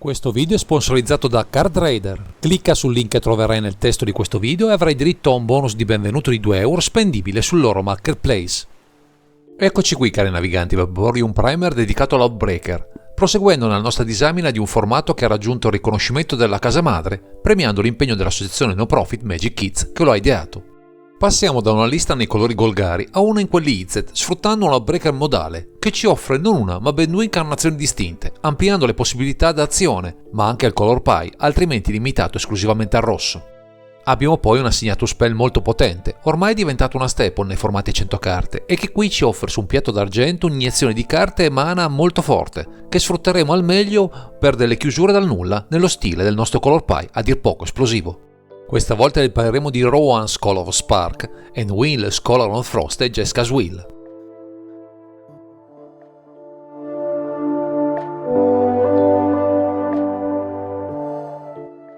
Questo video è sponsorizzato da Card Raider. Clicca sul link che troverai nel testo di questo video e avrai diritto a un bonus di benvenuto di 2 euro spendibile sul loro marketplace. Eccoci qui, cari naviganti, per proporvi un primer dedicato all'Outbreaker, proseguendo nella nostra disamina di un formato che ha raggiunto il riconoscimento della casa madre, premiando l'impegno dell'associazione no profit Magic Kids che lo ha ideato. Passiamo da una lista nei colori Golgari a una in quelli IZ, sfruttando un Outbreaker modale, che ci offre non una ma ben 2 incarnazioni distinte, ampliando le possibilità d'azione, ma anche al color pie, altrimenti limitato esclusivamente al rosso. Abbiamo poi una signature spell molto potente, ormai diventata una staple nei formati a 100 carte, e che qui ci offre su un piatto d'argento un'iniezione di carte e mana molto forte, che sfrutteremo al meglio per delle chiusure dal nulla, nello stile del nostro color pie, a dir poco esplosivo. Questa volta parleremo di Rowan Scholar of Spark e Will Scholar of Frost e Jeska's Will.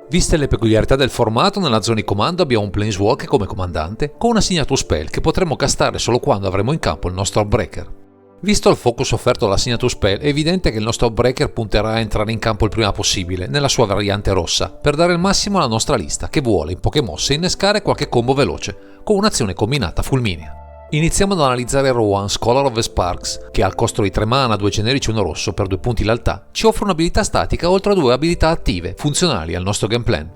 Viste le peculiarità del formato, nella zona di comando abbiamo un Planeswalker come comandante con una signature spell che potremo castare solo quando avremo in campo il nostro Outbreaker. Visto il focus offerto dalla signature spell, è evidente che il nostro Outbreaker punterà a entrare in campo il prima possibile, nella sua variante rossa, per dare il massimo alla nostra lista, che vuole in poche mosse innescare qualche combo veloce, con un'azione combinata fulminea. Iniziamo ad analizzare Rowan Scholar of the Sparks, che al costo di 3 mana, 2 generici e 1 rosso per 2 punti lealtà, ci offre un'abilità statica oltre a 2 abilità attive, funzionali al nostro game plan.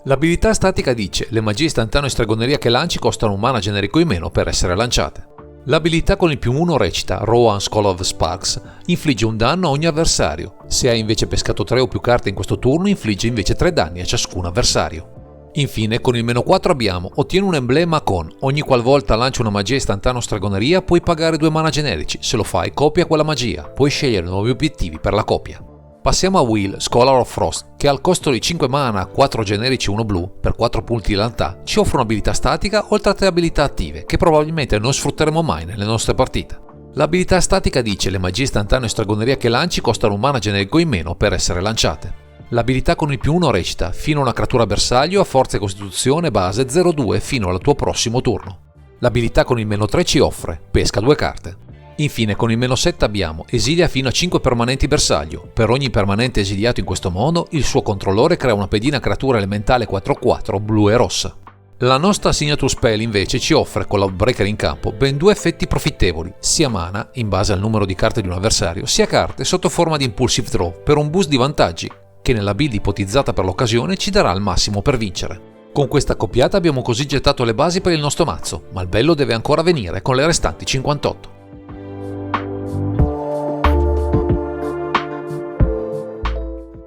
L'abilità statica dice: le magie istantanee e stregoneria che lanci costano un mana generico in meno per essere lanciate. L'abilità con il +1 recita: Rowan Scholar of the Sparks infligge un danno a ogni avversario. Se hai invece pescato 3 o più carte in questo turno, infligge invece 3 danni a ciascun avversario. Infine, con il -4 abbiamo: ottieni un emblema con ogni qualvolta lanci una magia istantanea o stregoneria puoi pagare 2 mana generici. Se lo fai, copia quella magia. Puoi scegliere nuovi obiettivi per la copia. Passiamo a Will Scholar of Frost, che al costo di 5 mana, 4 generici e 1 blu, per 4 punti di lealtà, ci offre un'abilità statica oltre a 3 abilità attive, che probabilmente non sfrutteremo mai nelle nostre partite. L'abilità statica dice: le magie istantanee e stregoneria che lanci costano un mana generico in meno per essere lanciate. L'abilità con il +1 recita: fino a una creatura bersaglio a forza e costituzione base 0-2 fino al tuo prossimo turno. L'abilità con il -3 ci offre: pesca 2 carte. Infine, con il -7 abbiamo: esilia fino a 5 permanenti bersaglio. Per ogni permanente esiliato in questo modo, il suo controllore crea una pedina creatura elementale 4/4 blu e rossa. La nostra signature spell invece ci offre, con l'Outbreaker in campo, ben 2 effetti profittevoli, sia mana, in base al numero di carte di un avversario, sia carte sotto forma di Impulsive Draw, per un boost di vantaggi, che nella build ipotizzata per l'occasione ci darà il massimo per vincere. Con questa accoppiata abbiamo così gettato le basi per il nostro mazzo, ma il bello deve ancora venire con le restanti 58.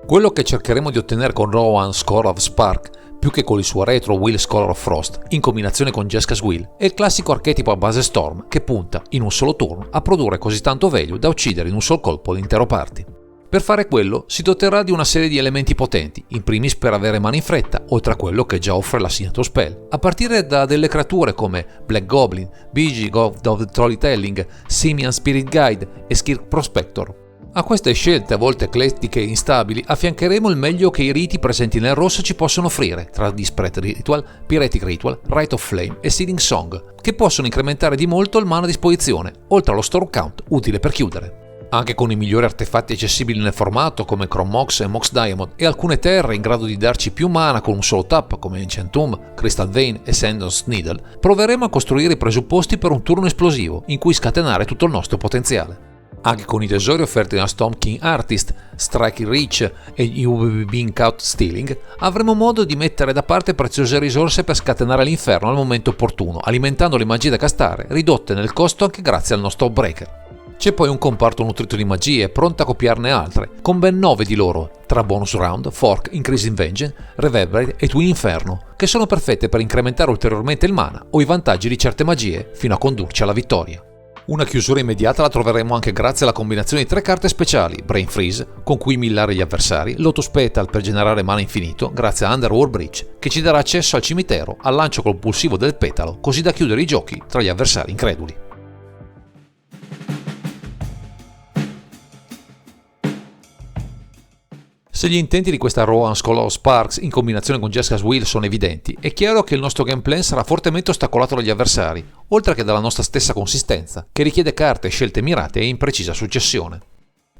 Quello che cercheremo di ottenere con Rowan Scholar of Spark, più che con il suo retro Will Scholar of Frost, in combinazione con Jeska's Will, è il classico archetipo a base Storm che punta, in un solo turno, a produrre così tanto value da uccidere in un solo colpo l'intero party. Per fare quello si doterà di una serie di elementi potenti, in primis per avere mana in fretta, oltre a quello che già offre la signature spell, a partire da delle creature come Black Goblin, Bigi God of Storytelling, Simian Spirit Guide e Skirk Prospector. A queste scelte, a volte eclettiche e instabili, affiancheremo il meglio che i riti presenti nel rosso ci possono offrire, tra Disparate Ritual, Pyretic Ritual, Rite of Flame e Seeding Song, che possono incrementare di molto il mana a disposizione, oltre allo Storm Count, utile per chiudere. Anche con i migliori artefatti accessibili nel formato, come Chrome Mox e Mox Diamond, e alcune terre in grado di darci più mana con un solo tap, come Ancient Tomb, Crystal Vein e Sandon's Needle, proveremo a costruire i presupposti per un turno esplosivo, in cui scatenare tutto il nostro potenziale. Anche con i tesori offerti da Storm King Artist, Striking Reach e UBB Count Stealing, avremo modo di mettere da parte preziose risorse per scatenare l'inferno al momento opportuno, alimentando le magie da castare, ridotte nel costo anche grazie al nostro Outbreaker. C'è poi un comparto nutrito di magie, pronto a copiarne altre, con ben 9 di loro, tra Bonus Round, Fork, Increasing Vengeance, Reverberate e Twin Inferno, che sono perfette per incrementare ulteriormente il mana o i vantaggi di certe magie, fino a condurci alla vittoria. Una chiusura immediata la troveremo anche grazie alla combinazione di 3 carte speciali: Brain Freeze, con cui millare gli avversari, Lotus Petal per generare mana infinito, grazie a Underworld Breach, che ci darà accesso al cimitero al lancio compulsivo del petalo, così da chiudere i giochi tra gli avversari increduli. Se gli intenti di questa Rowan Scholar of Sparks in combinazione con Jeska's Will sono evidenti, è chiaro che il nostro game plan sarà fortemente ostacolato dagli avversari, oltre che dalla nostra stessa consistenza, che richiede carte e scelte mirate e in precisa successione.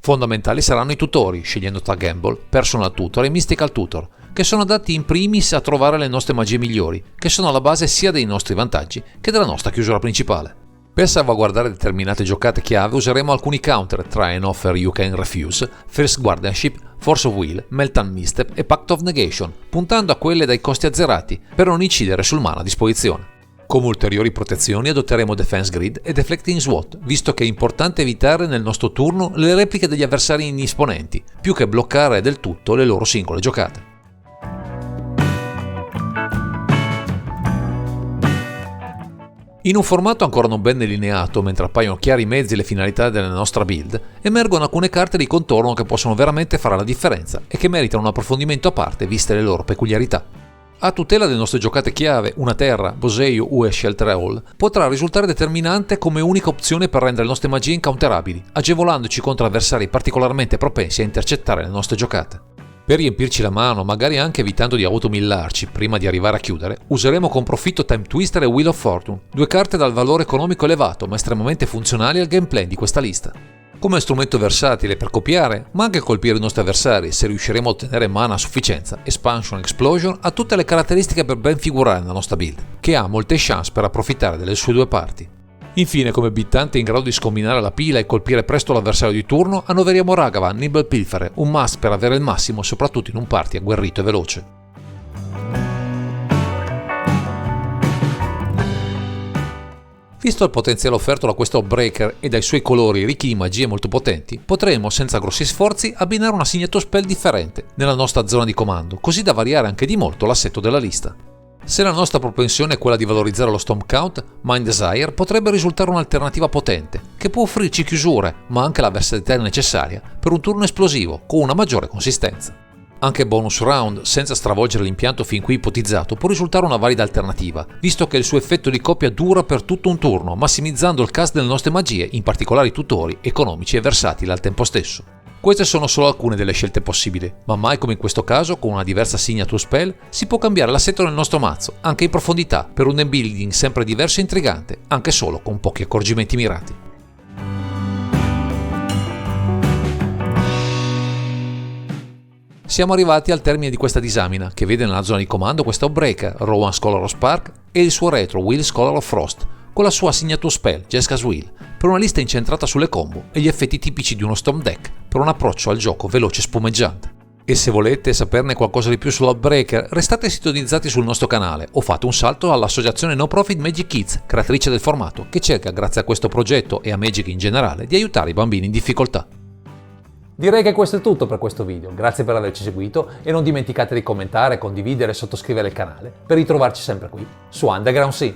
Fondamentali saranno i tutori, scegliendo tra Gamble, Personal Tutor e Mystical Tutor, che sono adatti in primis a trovare le nostre magie migliori, che sono alla base sia dei nostri vantaggi che della nostra chiusura principale. Per salvaguardare determinate giocate chiave useremo alcuni counter tra An Offer You Can Refuse, First Guardianship, Force of Will, Meltan Misstep e Pact of Negation, puntando a quelle dai costi azzerati per non incidere sul mana a disposizione. Come ulteriori protezioni adotteremo Defense Grid e Deflecting SWAT, visto che è importante evitare nel nostro turno le repliche degli avversari indisponenti, più che bloccare del tutto le loro singole giocate. In un formato ancora non ben delineato, mentre appaiono chiari i mezzi e le finalità della nostra build, emergono alcune carte di contorno che possono veramente fare la differenza e che meritano un approfondimento a parte viste le loro peculiarità. A tutela delle nostre giocate chiave, una terra, Boseiju UE Shelter All potrà risultare determinante come unica opzione per rendere le nostre magie incounterabili, agevolandoci contro avversari particolarmente propensi a intercettare le nostre giocate. Per riempirci la mano, magari anche evitando di automillarci prima di arrivare a chiudere, useremo con profitto Time Twister e Wheel of Fortune, due carte dal valore economico elevato ma estremamente funzionali al gameplay di questa lista. Come strumento versatile per copiare, ma anche colpire i nostri avversari se riusciremo a ottenere mana a sufficienza, Expansion Explosion ha tutte le caratteristiche per ben figurare nella nostra build, che ha molte chance per approfittare delle sue due parti. Infine, come bittante in grado di scombinare la pila e colpire presto l'avversario di turno, annoveriamo Ragavan, Nimble Pilfere, un must per avere il massimo soprattutto in un party agguerrito e veloce. Visto il potenziale offerto da questo Breaker e dai suoi colori ricchi di magie molto potenti, potremo senza grossi sforzi abbinare una signature spell differente nella nostra zona di comando, così da variare anche di molto l'assetto della lista. Se la nostra propensione è quella di valorizzare lo Stomp Count, Mind Desire potrebbe risultare un'alternativa potente, che può offrirci chiusure, ma anche la versatilità necessaria per un turno esplosivo, con una maggiore consistenza. Anche Bonus Round, senza stravolgere l'impianto fin qui ipotizzato, può risultare una valida alternativa, visto che il suo effetto di coppia dura per tutto un turno, massimizzando il cast delle nostre magie, in particolare i tutori, economici e versatili al tempo stesso. Queste sono solo alcune delle scelte possibili, ma mai come in questo caso, con una diversa signature spell, si può cambiare l'assetto del nostro mazzo, anche in profondità, per un deck building sempre diverso e intrigante, anche solo con pochi accorgimenti mirati. Siamo arrivati al termine di questa disamina, che vede nella zona di comando questo Breaker, Rowan Scholar of Spark, e il suo retro Will Scholar of Frost, con la sua signature spell, Jeska's Will, per una lista incentrata sulle combo e gli effetti tipici di uno Storm Deck, per un approccio al gioco veloce e spumeggiante. E se volete saperne qualcosa di più sull'Outbreaker, restate sintonizzati sul nostro canale o fate un salto all'associazione no profit Magic Kids, creatrice del formato, che cerca, grazie a questo progetto e a Magic in generale, di aiutare i bambini in difficoltà. Direi che questo è tutto per questo video, grazie per averci seguito e non dimenticate di commentare, condividere e sottoscrivere il canale per ritrovarci sempre qui su Underground Sea.